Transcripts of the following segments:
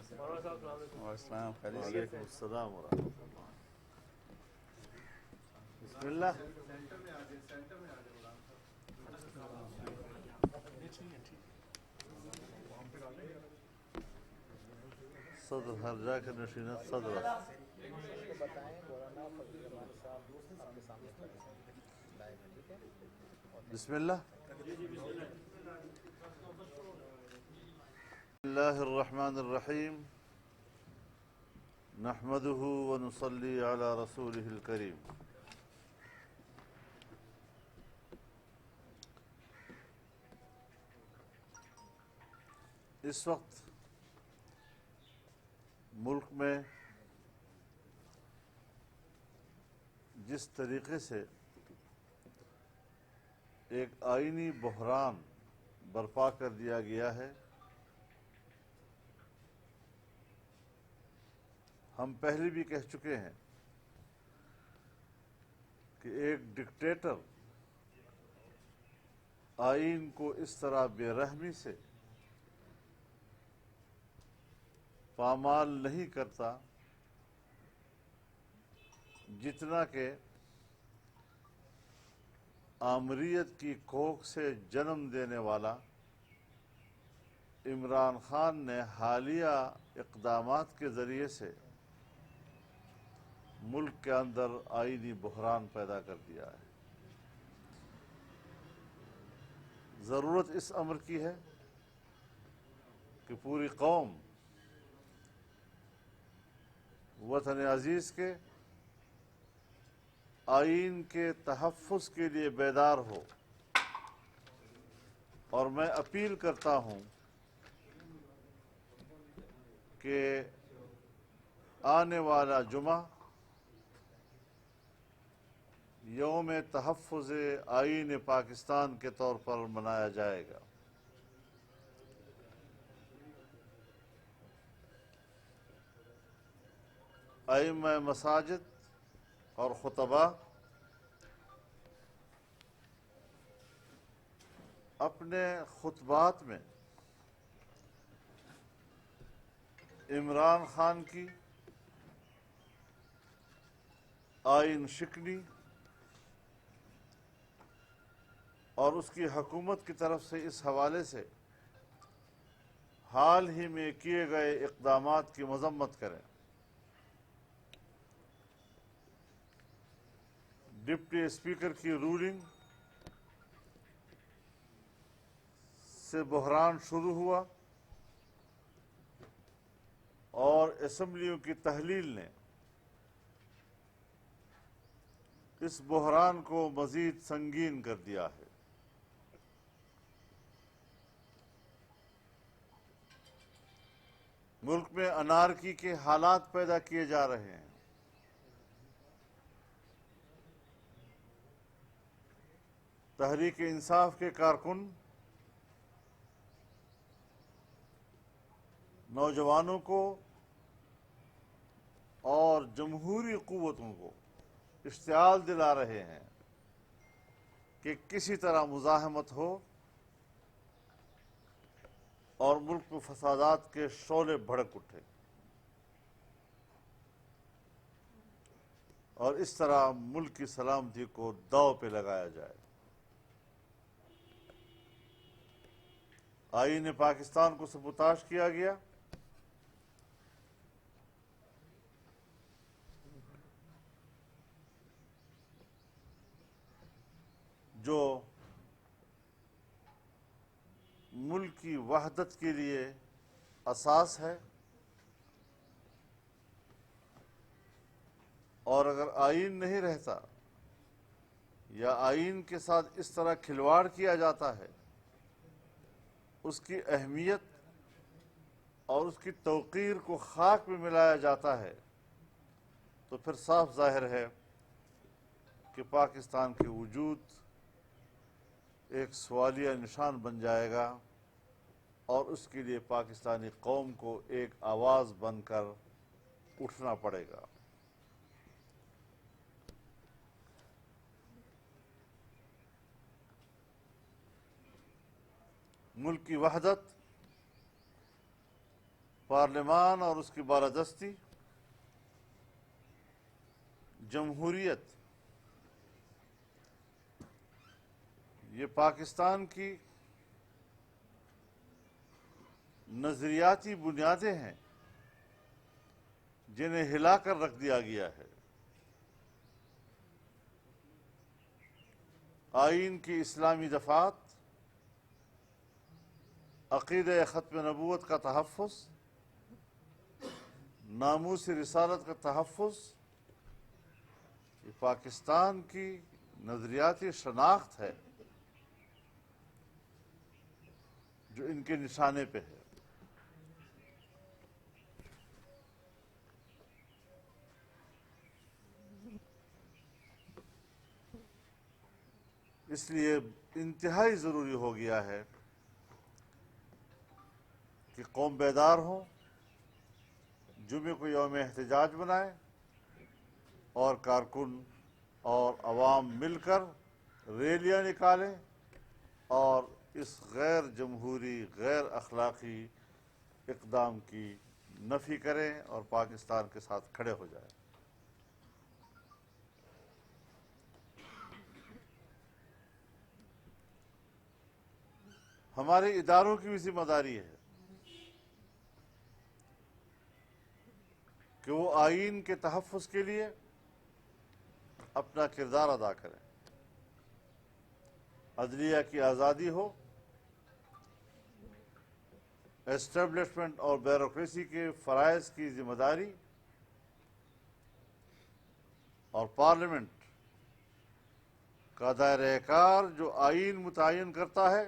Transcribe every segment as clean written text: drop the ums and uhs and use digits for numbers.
السلام وعلیکم السلام ورحمۃ اللہ. بسم اللہ. صدر ہر جا کے نشینت صدر. بسم اللہ. بسم اللہ الرحمن الرحیم. نحمده ونصلي على رسوله الكريم. اس وقت ملک میں جس طریقے سے ایک آئینی بحران برپا کر دیا گیا ہے، ہم پہلے بھی کہہ چکے ہیں کہ ایک ڈکٹیٹر آئین کو اس طرح بے رحمی سے پامال نہیں کرتا جتنا کہ آمریت کی کوکھ سے جنم دینے والا عمران خان نے حالیہ اقدامات کے ذریعے سے ملک کے اندر آئینی بحران پیدا کر دیا ہے. ضرورت اس امر کی ہے کہ پوری قوم وطن عزیز کے آئین کے تحفظ کے لیے بیدار ہو، اور میں اپیل کرتا ہوں کہ آنے والا جمعہ یوم تحفظ آئین پاکستان کے طور پر منایا جائے گا. ائمہ مساجد اور خطباء اپنے خطبات میں عمران خان کی آئین شکنی اور اس کی حکومت کی طرف سے اس حوالے سے حال ہی میں کیے گئے اقدامات کی مذمت کریں. ڈپٹی اسپیکر کی رولنگ سے بحران شروع ہوا اور اسمبلیوں کی تحلیل نے اس بحران کو مزید سنگین کر دیا ہے. ملک میں انارکی کے حالات پیدا کیے جا رہے ہیں. تحریک انصاف کے کارکن نوجوانوں کو اور جمہوری قوتوں کو اشتعال دلا رہے ہیں کہ کسی طرح مزاحمت ہو اور ملک میں فسادات کے شعلے بھڑک اٹھے، اور اس طرح ملک کی سلامتی کو داؤ پہ لگایا جائے. آئین پاکستان کو سبوتاژ کیا گیا. جو ملک کی وحدت کے لیے اساس ہے، اور اگر آئین نہیں رہتا یا آئین کے ساتھ اس طرح کھلواڑ کیا جاتا ہے، اس کی اہمیت اور اس کی توقیر کو خاک میں ملایا جاتا ہے، تو پھر صاف ظاہر ہے کہ پاکستان کے وجود ایک سوالیہ نشان بن جائے گا، اور اس کے لیے پاکستانی قوم کو ایک آواز بن کر اٹھنا پڑے گا. ملک کی وحدت پارلیمان اور اس کی بالادستی، جمہوریت، یہ پاکستان کی نظریاتی بنیادیں ہیں جنہیں ہلا کر رکھ دیا گیا ہے۔ آئین کی اسلامی دفعات، عقیدہ ختم نبوت کا تحفظ، ناموس رسالت کا تحفظ، یہ پاکستان کی نظریاتی شناخت ہے جو ان کے نشانے پہ ہے۔ اس لیے انتہائی ضروری ہو گیا ہے کہ قوم بیدار ہو، جمعے کو یوم احتجاج بنائے، اور کارکن اور عوام مل کر ریلیاں نکالیں اور اس غیر جمہوری، غیر اخلاقی اقدام کی نفی کریں اور پاکستان کے ساتھ کھڑے ہو جائیں۔ ہمارے اداروں کی بھی ذمہ داری ہے کہ وہ آئین کے تحفظ کے لیے اپنا کردار ادا کریں۔ عدلیہ کی آزادی ہو، اسٹیبلشمنٹ اور بیوروکریسی کے فرائض کی ذمہ داری، اور پارلیمنٹ کا دائرہ کار جو آئین متعین کرتا ہے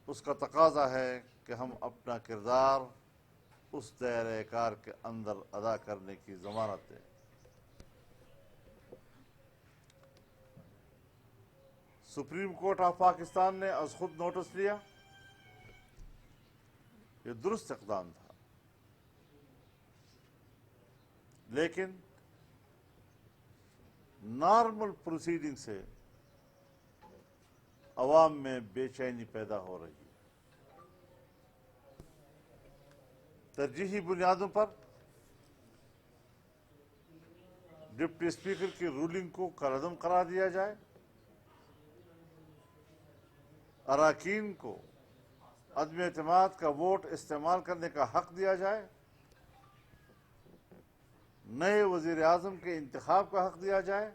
اس کا تقاضا ہے کہ ہم اپنا کردار اس دائرہ کار کے اندر ادا کرنے کی ضمانت دیں۔ سپریم کورٹ آف پاکستان نے از خود نوٹس لیا، یہ درست اقدام تھا، لیکن نارمل پروسیڈنگ سے عوام میں بے چینی پیدا ہو رہی ہے۔ ترجیحی بنیادوں پر ڈپٹی اسپیکر کی رولنگ کو کالعدم قرار دیا جائے، اراکین کو عدم اعتماد کا ووٹ استعمال کرنے کا حق دیا جائے، نئے وزیر اعظم کے انتخاب کا حق دیا جائے،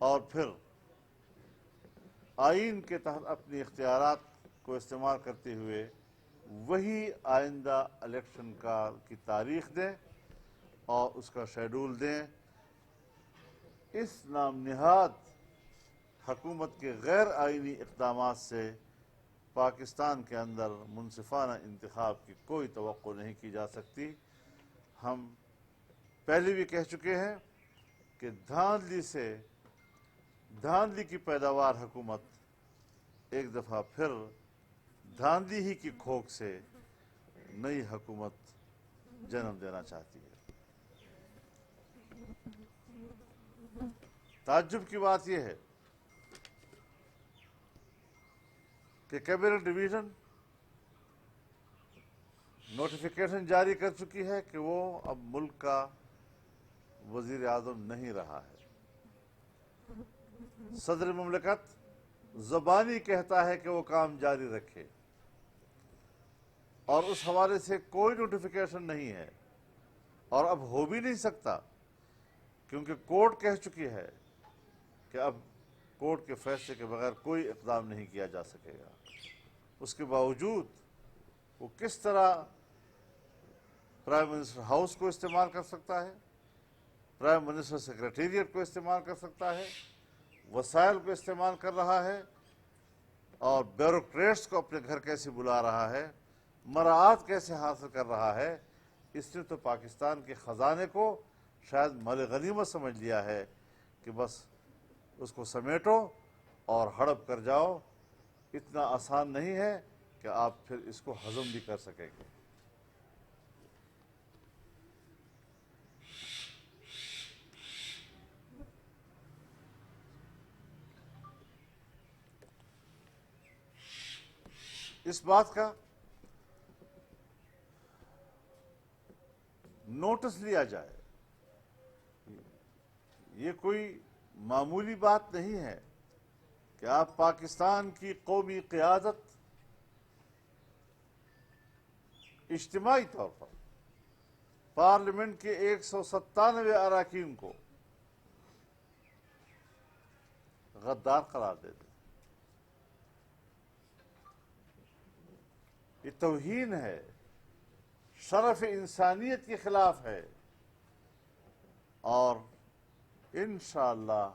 اور پھر آئین کے تحت اپنی اختیارات کو استعمال کرتے ہوئے وہی آئندہ الیکشن کی تاریخ دیں اور اس کا شیڈول دیں۔ اس نام نہاد حکومت کے غیر آئینی اقدامات سے پاکستان کے اندر منصفانہ انتخاب کی کوئی توقع نہیں کی جا سکتی۔ ہم پہلے بھی کہہ چکے ہیں کہ دھاندلی کی پیداوار حکومت ایک دفعہ پھر دھاندلی ہی کی کھوک سے نئی حکومت جنم دینا چاہتی ہے۔ تعجب کی بات یہ ہے کہ کیبنٹ ڈویژن نوٹیفیکیشن جاری کر چکی ہے کہ وہ اب ملک کا وزیر اعظم نہیں رہا ہے۔ صدر مملکت زبانی کہتا ہے کہ وہ کام جاری رکھے، اور اس حوالے سے کوئی نوٹیفیکیشن نہیں ہے، اور اب ہو بھی نہیں سکتا، کیونکہ کورٹ کہہ چکی ہے کہ اب کورٹ کے فیصلے کے بغیر کوئی اقدام نہیں کیا جا سکے گا۔ اس کے باوجود وہ کس طرح پرائم منسٹر ہاؤس کو استعمال کر سکتا ہے، پرائم منسٹر سیکریٹریٹ کو استعمال کر سکتا ہے، وسائل کو استعمال کر رہا ہے، اور بیوروکریٹس کو اپنے گھر کیسے بلا رہا ہے، مراعات کیسے حاصل کر رہا ہے، اس نے تو پاکستان کے خزانے کو شاید مال غنیمت سمجھ لیا ہے کہ بس اس کو سمیٹو اور ہڑپ کر جاؤ۔ اتنا آسان نہیں ہے کہ آپ پھر اس کو ہضم بھی کر سکیں گے۔ इस बात का नोटिस लिया जाए। ये कोई मामूली बात नहीं है कि आप पाकिस्तान की कौमी क़यादत इज्तिमाई तौर पर पार्लियामेंट के 197 अराकीन को गद्दार करार दे दे। ये तौहीन है, शरफ इंसानियत के खिलाफ है। और इंशाअल्लाह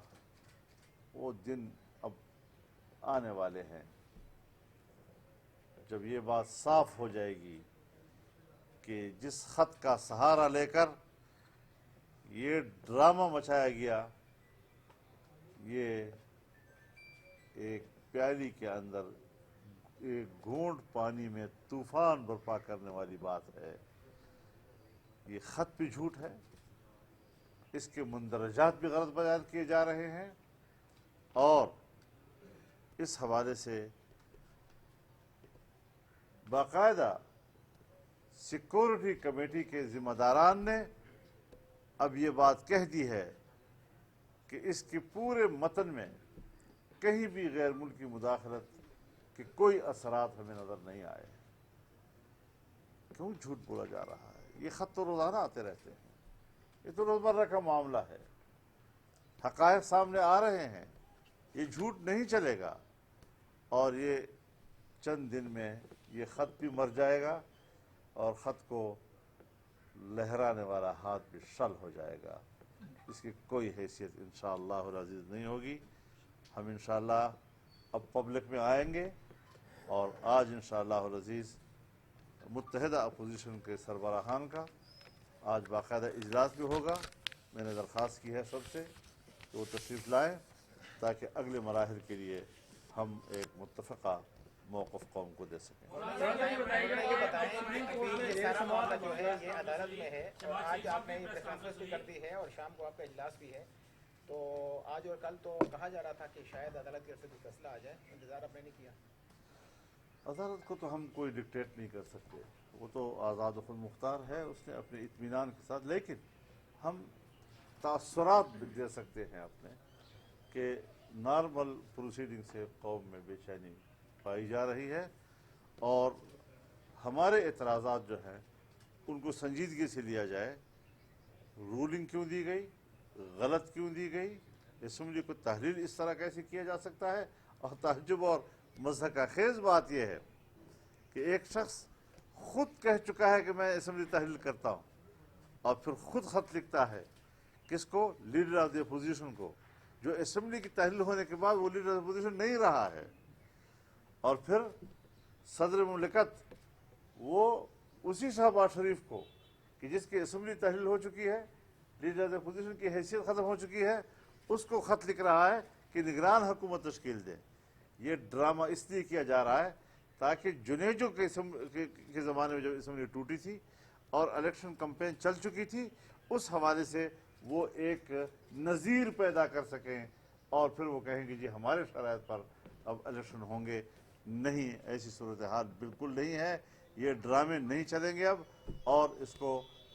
वो दिन अब आने वाले हैं जब ये बात साफ हो जाएगी कि जिस खत का सहारा लेकर ये ड्रामा मचाया गया, ये एक प्याली के अंदर एक घूंट पानी में तूफान बर्पा करने वाली बात है। ये खत भी झूठ है, इसके मुंदरजात भी गलत बयान किए जा रहे हैं। और इस हवाले से बाकायदा सिक्योरिटी कमेटी के जिम्मेदारान ने अब ये बात कह दी है कि इसके पूरे मतन में कहीं भी गैर मुल्की मुदाखलत के कोई असरात हमें नजर नहीं आए। क्यों झूठ बोला जा रहा है? ये खत तो रोजाना आते रहते हैं, ये तो रोजमर्रा का मामला है, हकायक सामने आ रहे हैं, ये झूठ नहीं चलेगा। और ये चंद दिन में ये खत भी मर जाएगा और खत को लहराने वाला हाथ भी शल हो जाएगा। इसकी कोई हैसियत इंशाअल्लाह अज़ीज़ नहीं होगी। हम इंशाअल्लाह अब पब्लिक में आएंगे और आज इंशाअल्लाह अज़ीज़ मुत्तहिदा अपोजिशन के सरबराहान का आज बाकायदा इजलास भी होगा। मैंने दरख्वास्त की है सबसे कि वो तशरीफ़ लाएँ ताकि अगले मराहिल के लिए हम एक मुत्तफ़क़ा मौक़िफ़ कौम को दे सकें। ये बताएं कि ये सारा मामला जो है ये अदालत में है और आज आपने ये प्रेस कॉन्फ्रेंस भी कर दी है और शाम को आपका इजलास भी है, तो आज और कल तो कहा जा रहा था कि शायद अदालत की तरफ से कोई फैसला आ जाए, इंतजार आपने नहीं किया? अदालत को तो हम कोई डिक्टेट नहीं कर सकते, वो तो आज़ाद खुद मुख्तार है, उसने अपने इत्मीनान के साथ। लेकिन हम तासुरात दे सकते हैं अपने कि नॉर्मल प्रोसीडिंग से कौम में बेचैनी पाई जा रही है और हमारे एतराज़ात जो हैं उनको संजीदगी से लिया जाए। रूलिंग क्यों दी गई, गलत क्यों दी गई, असम्बली को तहलील इस तरह कैसे किया जा सकता है। और ताज्जुब और मज़हक़ाखेज़ बात यह है कि एक शख्स खुद कह चुका है कि मैं असम्बली तहलील करता हूँ और फिर खुद ख़त लिखता है किसको, लीडर ऑफ द अपोजिशन को, जो असम्बली की तहलील होने के बाद वो लीडर ऑफ द अपोजिशन नहीं रहा है। और फिर सदर मुमलिकत वो उसी शहबाज शरीफ को कि जिसकी असम्बली तहलील हो चुकी है, लीडर ऑफ द अपोजिशन की हैसियत ख़त्म हो चुकी है, उसको ख़त लिख रहा है कि निगरान हुकूमत तश्कील दे। ये ड्रामा इसलिए किया जा रहा है ताकि जुनेजो के ज़माने में जब असम्बली टूटी थी और इलेक्शन कैंपेन चल चुकी थी, उस हवाले से वो एक नज़ीर पैदा कर सकें और फिर वो कहेंगे जी हमारे शराइत पर अब इलेक्शन होंगे। नहीं, ऐसी सूरत हाल बिल्कुल नहीं है, ये ड्रामे नहीं चलेंगे अब, और इसको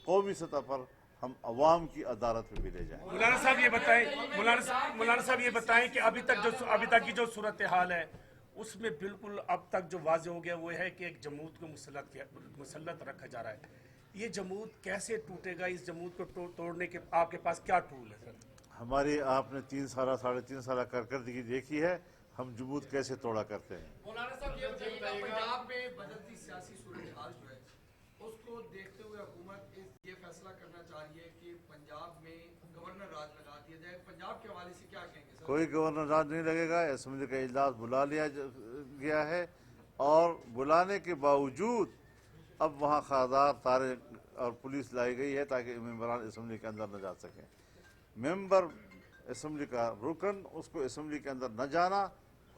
कौमी सतह पर हम अवाम की अदालत में भी ले जाएंगे। मौलाना साहब ये बताएं, मौलाना साहब ये बताएं कि अभी तक की जो सूरत हाल है उसमें बिल्कुल अब तक जो वाज़ेह हो गया वो है कि एक जमूत को मुसल्लत रखा जा रहा है। ये जमूत कैसे टूटेगा? इस जमूत को तोड़ने के आपके पास क्या टूल है सर? हमारी आपने 3 साल 3.5 साल कारकर्दगी देखी है, हम जमूत कैसे तोड़ा करते हैं। मौलाना साहब ये बताइएगा, पंजाब में बदलती सियासी सूरत हाल जो है उसको देखते हुए हुकूमत ये फैसला करना चाह रही है कि पंजाब में गवर्नर राज लगा दिया जाए। पंजाब के हवाले से क्या कहेंगे सर? कोई गवर्नर राज नहीं लगेगा। असम्बली का इजलास बुला लिया गया है और बुलाने के बावजूद अब वहाँ खासदार तारे और पुलिस लाई गई है ताकि मेम्बरान असम्बली के अंदर न जा सकें। मेंबर असम्बली का रुकन, उसको असम्बली के अंदर न जाना,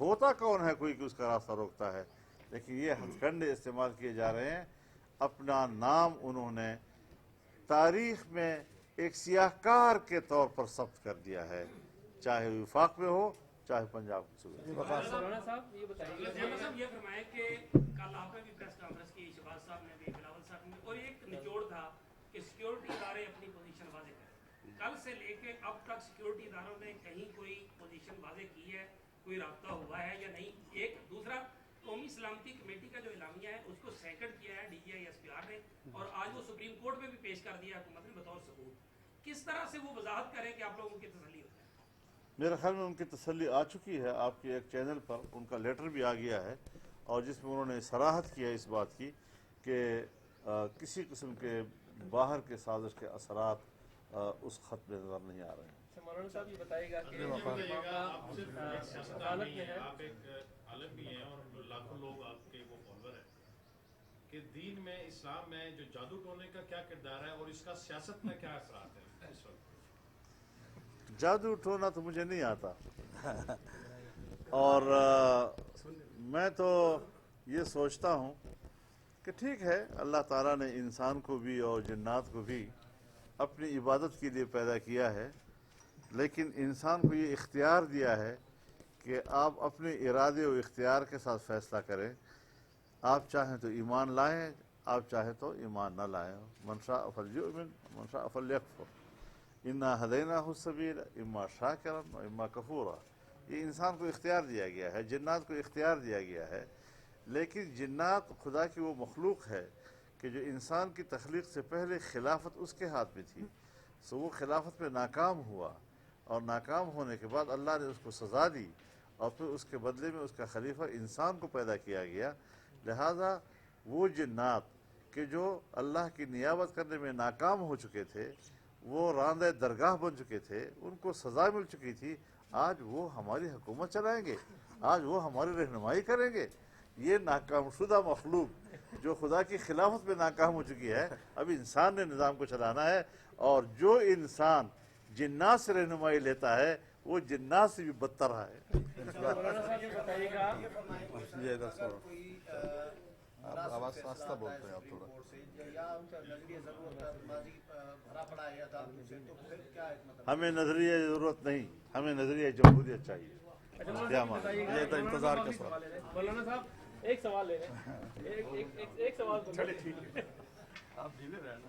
होता कौन है कोई कि उसका रास्ता रोकता है। लेकिन ये हथकंडे इस्तेमाल किए जा रहे हैं। अपना नाम उन्होंने तारीख में एक सियाहकार के तौर पर सब्त कर दिया है, चाहे विफाक में हो चाहे पंजाब के सूबे। मौलाना साहब ये बताइए, ये फरमाएं कि कल कल आपने भी प्रेस कॉन्फ्रेंस की, शहबाज साहब ने भी, बिलावल साहब ने, और एक निचोड़ था कि सिक्योरिटी इदारे अपनी पोजीशन वाजे करें। कल से लेके अब तक सिक्योरिटी इदारों ने कहीं कोई पोजीशन वाजे की है, कोई राब्ता हुआ है या नहीं? एक दूसरा, कौमी सलामती कमेटी का जो इलामिया है उसको सेकंड किया है DGI-SPR ने, और आज वो सुप्रीम कोर्ट में भी पेश कर दिया हुकूमत ने बतौर सबूत। किस तरह से वो वजाहत करें कि आप लोगों की तसल्ली हो जाए? मेरे ख्याल में उनकी तसल्ली आ चुकी है, आपके एक चैनल पर उनका लेटर भी आ गया है और जिसमें उन्होंने सराहत की है इस बात की कि किसी किस्म के बाहर के साजिश के असरात उस खत में नजर नहीं आ रहे हैं। मौलाना साहब ये बताइएगा कि अदालत में है, आप एक आलिम भी हैं और लाखों लोग आपके वो फॉलोअर हैं, कि दीन में, इस्लाम में जो जादू टोने का क्या किरदार है और इसका सियासत में क्या असरात है इस वक्त? जादू टोना तो मुझे नहीं आता और मैं तो ये सोचता हूँ कि ठीक है, अल्लाह ताला ने इंसान को भी और जिन्नात को भी अपनी इबादत के लिए पैदा किया है, लेकिन इंसान को ये इख्तियार दिया है कि आप अपने इरादे और इख्तियार के साथ फ़ैसला करें। आप चाहें तो ईमान लाएं, आप चाहें तो ईमान ना लाएं। मन शाअ फलयुमिन मन शाअ फलयकफुर इन्ना हदैनाहु सबील इम्मा शाकिरन व इम्मा कफूरा। ये इंसान को इख्तियार दिया गया है, जिन्नात को इख्तियार दिया गया है, लेकिन जिन्नात खुदा की वो मखलूक है कि जो इंसान की तख्लीक से पहले खिलाफत उसके हाथ में थी, सो वो खिलाफत में नाकाम हुआ और नाकाम होने के बाद अल्लाह ने उसको सज़ा दी और फिर उसके बदले में उसका खलीफा इंसान को पैदा किया गया। लिहाजा वो जिन्नात कि जो अल्लाह की नियाबत करने में नाकाम हो चुके थे, वो रांदे दरगाह बन चुके थे, उनको सज़ा मिल चुकी थी, आज वो हमारी हुकूमत चलाएंगे, आज वो हमारी रहनुमाई करेंगे। ये नाकामशुदा मखलूक जो खुदा की खिलाफत में नाकाम हो चुकी है, अब इंसान ने निज़ाम को चलाना है, और जो इंसान जिन्नात से रहनुमाई लेता है वो जिन्नात से भी बदतर है। मौलाना साहब ये बताइएगा, आवाज़ आस्ता बोलते हैं आप थोड़ा, या उनका नजरिए ज़रूरत माजी भरा पड़ा है अदालतों से, तो फिर क्या है मतलब? हमें नजरिए ज़रूरत नहीं, हमें नजरिए जमहूरियत चाहिए। क्या मान ये तो इंतजार का सवाल है। मौलाना साहब एक सवाल ले रहे हैं, एक सवाल चले, ठीक है, आप ढीले रहना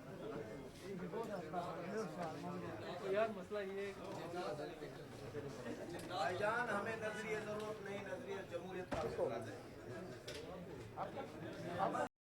यार, मसला ये भाईजान, हमें नजरिए ज़रूरत नहीं, नजरिए जमहूरियत का